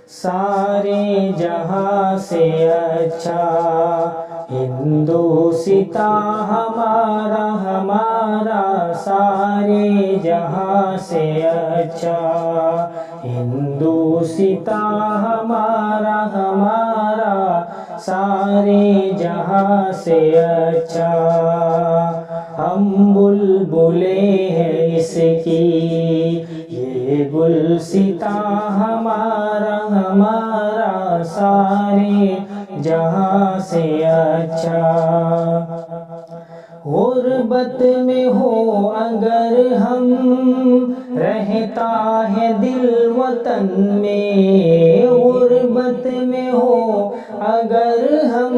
سارے جہاں سے اچھا ہندوستاں ہمارا ہمارا، سارے جہاں سے اچھا ہندوستاں ہمارا ہمارا، سارے جہاں سے اچھا۔ ہم بلبلیں ہیں اس کی یہ گلستاں ہمارا ہمارا، سارے جہاں سے اچھا۔ غربت میں ہو اگر ہم رہتا ہے دل وطن میں، غربت میں ہو اگر ہم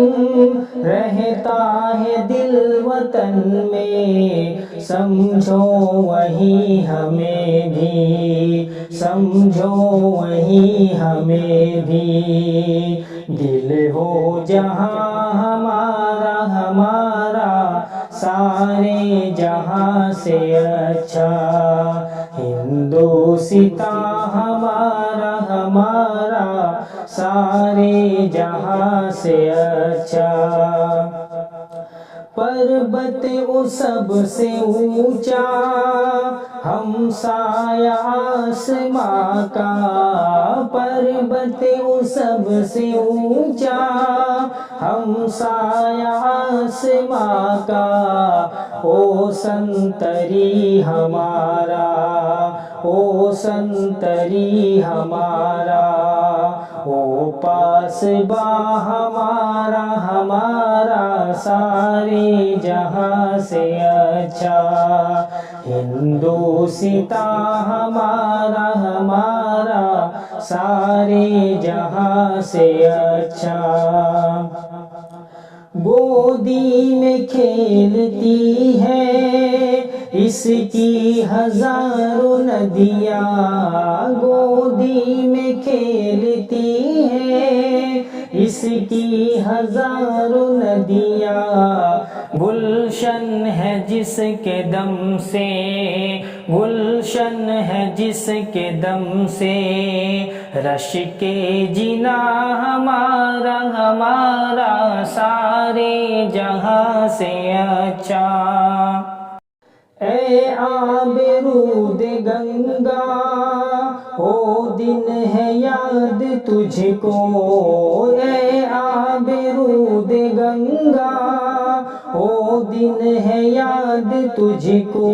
رہتا ہے دل وطن میں، سمجھو وہی ہمیں بھی، سمجھو وہی ہمیں بھی، دل ہو جہاں ہمارا ہمارا، سارے جہاں سے اچھا ہندوستاں ہمارا ہمارا، سارے جہاں سے اچھا۔ پربت وہ سب سے اونچا ہم سایہ آسماں کا، پربت وہ سب سے اونچا ہم سایہ آسماں کا، او سنتری ہمارا، او سنتری ہمارا، او پاسباں ہمارا ہمارا، سارے جہاں سے اچھا ہندوستاں ہمارا ہمارا، سارے جہاں سے اچھا۔ گودی میں کھیلتی ہے اس کی ہزاروں ندیاں، گودی میں کھیلتی ہے اس کی ہزاروں ندیاں، گلشن ہے جس کے دم سے، گلشن ہے جس کے دم سے، رشک جناں ہمارا ہمارا، سارے جہاں سے اچھا۔ اے آب رود گنگا او دن ہے یاد تجھ کو، اے آب رود گنگا او دن ہے یاد تجھ کو،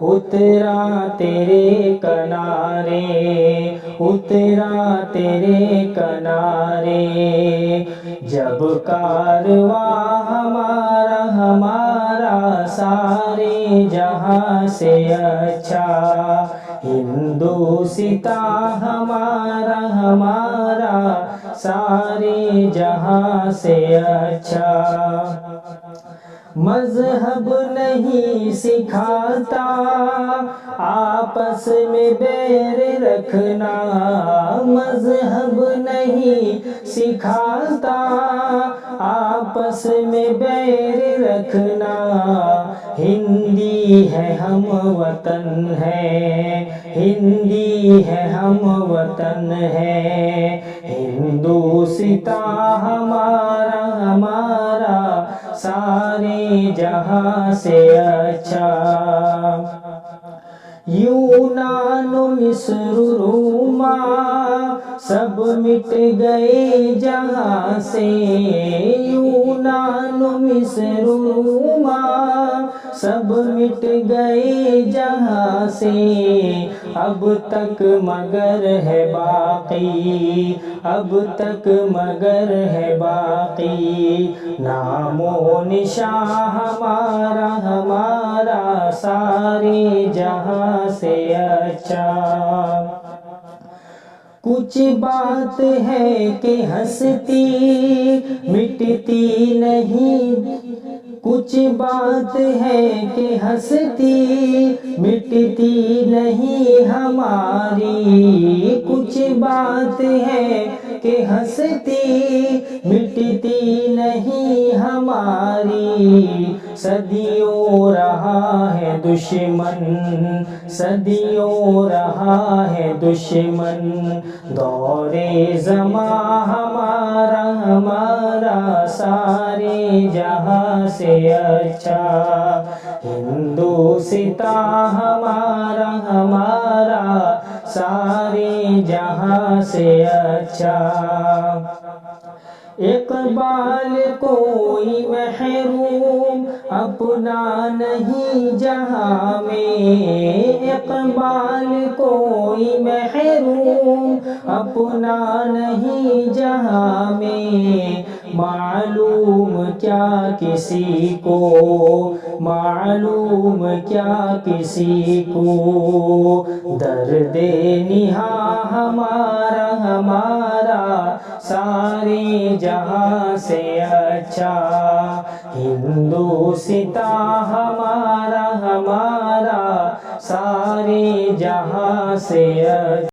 اترا تیرے کنارے، اترا تیرے کنارے، جب کارواں ہمارا ہمارا، سارے جہاں سے اچھا ہندوستاں ہمارا ہمارا، سارے جہاں سے اچھا۔ مذہب نہیں سکھاتا آپس میں بیر رکھنا، مذہب نہیں سکھاتا آپس میں بیر رکھنا، ہندی ہے ہم وطن ہے، ہندی ہے ہم وطن ہے، ہندوستاں ہمارا ہمارا، سارے جہاں سے اچھا۔ یونان و مصر روما سب مٹ گئے جہاں سے، یونان و مصر روما سب مٹ گئے جہاں سے، اب تک مگر ہے باقی، اب تک مگر ہے باقی، نام و نشاں ہمارا ہمارا، سارے جہاں سے اچھا۔ کچھ بات ہے کہ ہستی مٹتی نہیں، کچھ بات ہے کہ ہستی مٹتی نہیں ہماری، کچھ بات ہے کہ ہستی مٹتی نہیں ہماری، صدیوں رہا ہے دشمن، صدیوں رہا ہے دشمن، دور زماں ہمارا ہمارا سارے جہاں سے اچھا، ہندوستاں ہمارا ہمارا سارے جہاں سے اچھا۔ اقبال کوئی محروم اپنا نہیں جہاں میں، اقبال کوئی محروم اپنا نہیں جہاں میں، معلوم کیا کسی کو، معلوم کیا کسی کو، درد نہاں ہمارا ہمارا سارے جہاں سے اچھا، ہندوستاں ہمارا ہمارا سارے جہاں سے اچھا۔